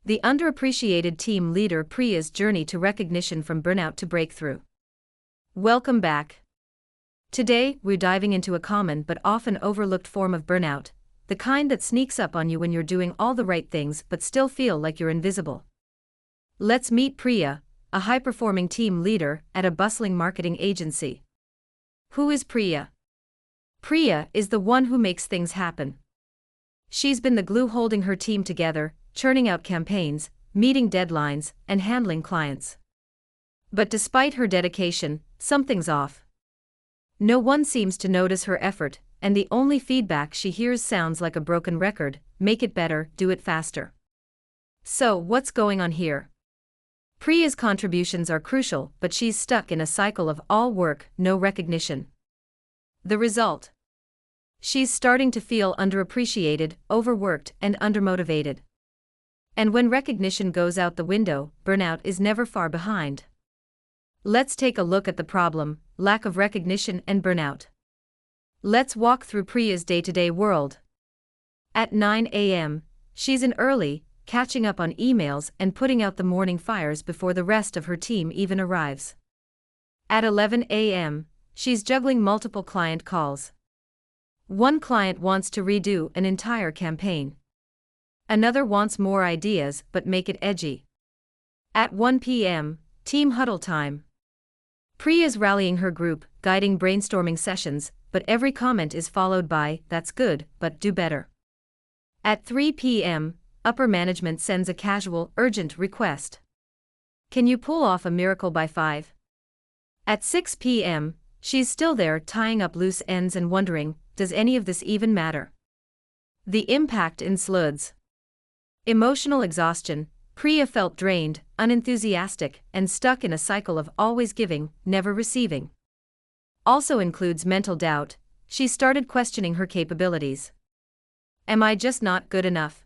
The underappreciated team leader Priya's journey to recognition from burnout to breakthrough. Welcome back. Today, we're diving into a common but often overlooked form of burnout, the kind that sneaks up on you when you're doing all the right things but still feel like you're invisible. Let's meet Priya, a high-performing team leader at a bustling marketing agency. Who is Priya? Priya is the one who makes things happen. She's been the glue holding her team together, churning out campaigns, meeting deadlines, and handling clients. But despite her dedication, something's off. No one seems to notice her effort, and the only feedback she hears sounds like a broken record: make it better, do it faster. So, what's going on here? Priya's contributions are crucial, but she's stuck in a cycle of all work, no recognition. The result? She's starting to feel underappreciated, overworked, and undermotivated. And when recognition goes out the window, burnout is never far behind. Let's take a look at the problem: lack of recognition and burnout. Let's walk through Priya's day-to-day world. At 9 a.m., she's in early, catching up on emails and putting out the morning fires before the rest of her team even arrives. At 11 a.m., she's juggling multiple client calls. One client wants to redo an entire campaign. Another wants more ideas but make it edgy. At 1 p.m., team huddle time. Priya's rallying her group, guiding brainstorming sessions, but every comment is followed by, "That's good, but do better." At 3 p.m., upper management sends a casual, urgent request. "Can you pull off a miracle by 5? At 6 p.m., she's still there tying up loose ends and wondering, does any of this even matter? The impact in sloods. Emotional exhaustion. Priya felt drained, unenthusiastic, and stuck in a cycle of always giving, never receiving. Also includes mental doubt. She started questioning her capabilities. Am I just not good enough?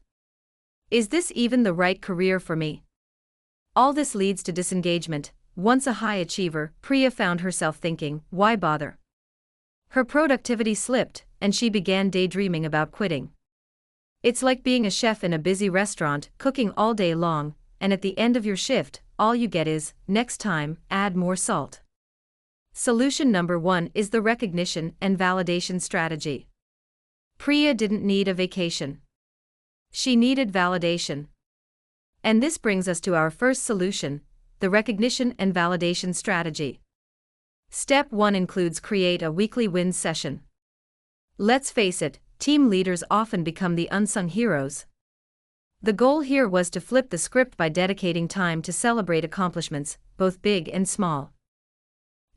Is this even the right career for me? All this leads to disengagement. Once a high achiever, Priya found herself thinking, why bother? Her productivity slipped, and she began daydreaming about quitting. It's like being a chef in a busy restaurant, cooking all day long, and at the end of your shift, all you get is, "Next time, add more salt." Solution number 1 is the recognition and validation strategy. Priya didn't need a vacation. She needed validation. And this brings us to our first solution: the recognition and validation strategy. Step 1 includes create a weekly wins session. Let's face it, team leaders often become the unsung heroes. The goal here was to flip the script by dedicating time to celebrate accomplishments, both big and small.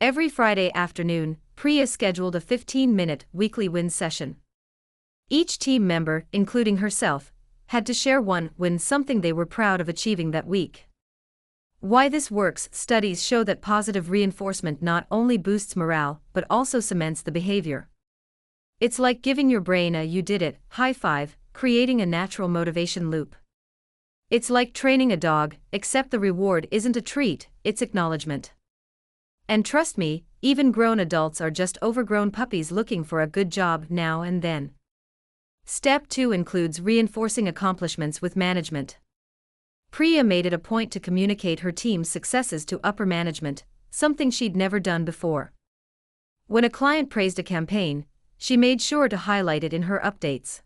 Every Friday afternoon, Priya scheduled a 15-minute weekly wins session. Each team member, including herself, had to share one win, something they were proud of achieving that week. Why this works: studies show that positive reinforcement not only boosts morale but also cements the behavior. It's like giving your brain a "you did it" high five, creating a natural motivation loop. It's like training a dog, except the reward isn't a treat, it's acknowledgement. And trust me, even grown adults are just overgrown puppies looking for a good job now and then. Step 2 includes reinforcing accomplishments with management. Priya made it a point to communicate her team's successes to upper management, something she'd never done before. When a client praised a campaign, she made sure to highlight it in her updates.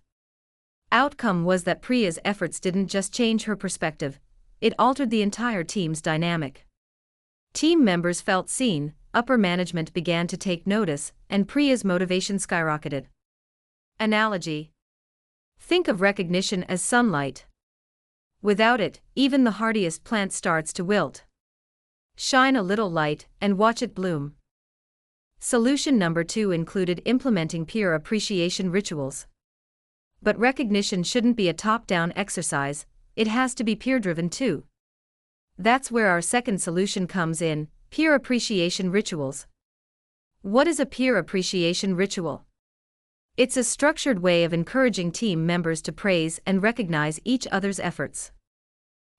Outcome was that Priya's efforts didn't just change her perspective, it altered the entire team's dynamic. Team members felt seen, upper management began to take notice, and Priya's motivation skyrocketed. Analogy: think of recognition as sunlight. Without it, even the hardiest plant starts to wilt. Shine a little light, and watch it bloom. Solution number 2 included implementing peer appreciation rituals. But recognition shouldn't be a top-down exercise, it has to be peer-driven too. That's where our second solution comes in: peer appreciation rituals. What is a peer appreciation ritual? It's a structured way of encouraging team members to praise and recognize each other's efforts.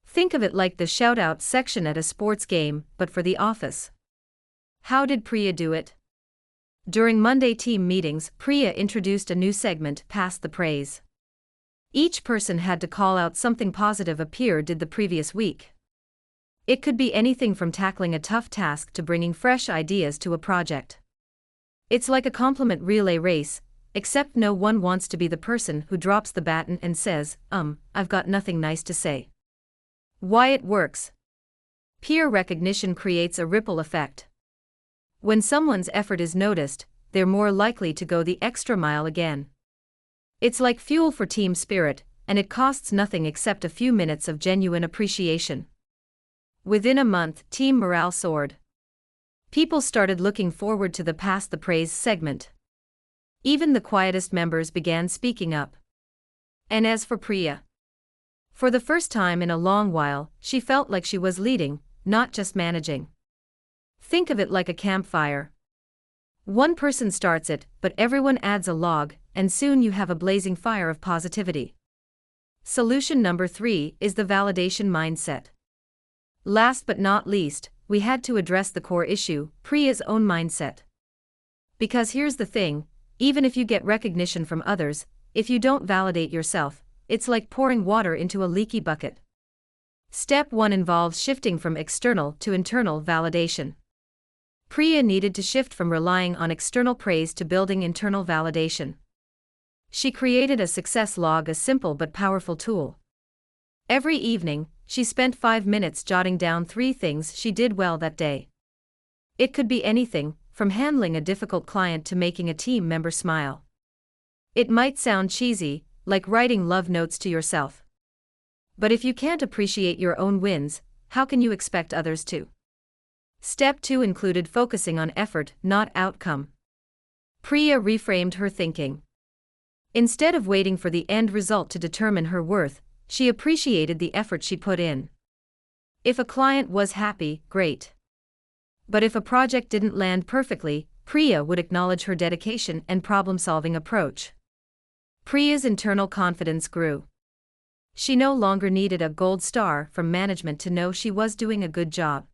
Think of it like the shout-out section at a sports game, but for the office. How did Priya do it? During Monday team meetings, Priya introduced a new segment, Pass the Praise. Each person had to call out something positive Priya did the previous week. It could be anything from tackling a tough task to bringing fresh ideas to a project. It's like a compliment relay race, except no one wants to be the person who drops the baton and says, I've got nothing nice to say. Why it works. Peer recognition creates a ripple effect. When someone's effort is noticed, they're more likely to go the extra mile again. It's like fuel for team spirit, and it costs nothing except a few minutes of genuine appreciation. Within a month, team morale soared. People started looking forward to the Pass the Praise segment. Even the quietest members began speaking up. And as for Priya, for the first time in a long while, she felt like she was leading, not just managing. Think of it like a campfire. One person starts it, but everyone adds a log, and soon you have a blazing fire of positivity. Solution number 3 is the validation mindset. Last but not least, we had to address the core issue, Priya's own mindset. Because here's the thing, even if you get recognition from others, if you don't validate yourself, it's like pouring water into a leaky bucket. Step 1 involves shifting from external to internal validation. Priya needed to shift from relying on external praise to building internal validation. She created a success log, a simple but powerful tool. Every evening, she spent 5 minutes jotting down 3 things she did well that day. It could be anything, from handling a difficult client to making a team member smile. It might sound cheesy, like writing love notes to yourself. But if you can't appreciate your own wins, how can you expect others to? Step 2 included focusing on effort, not outcome. Priya reframed her thinking. Instead of waiting for the end result to determine her worth, she appreciated the effort she put in. If a client was happy, great. But if a project didn't land perfectly, Priya would acknowledge her dedication and problem-solving approach. Priya's internal confidence grew. She no longer needed a gold star from management to know she was doing a good job.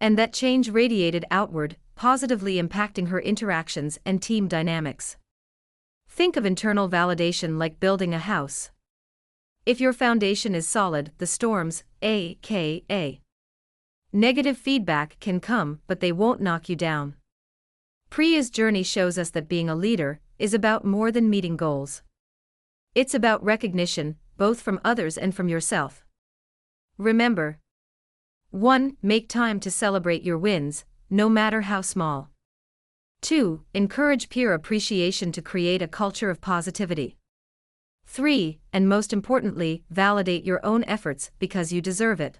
And that change radiated outward, positively impacting her interactions and team dynamics. Think of internal validation like building a house. If your foundation is solid, the storms, aka negative feedback, can come, but they won't knock you down. Priya's journey shows us that being a leader is about more than meeting goals. It's about recognition, both from others and from yourself. Remember: 1. Make time to celebrate your wins, no matter how small. 2. Encourage peer appreciation to create a culture of positivity. 3. And most importantly, validate your own efforts because you deserve it.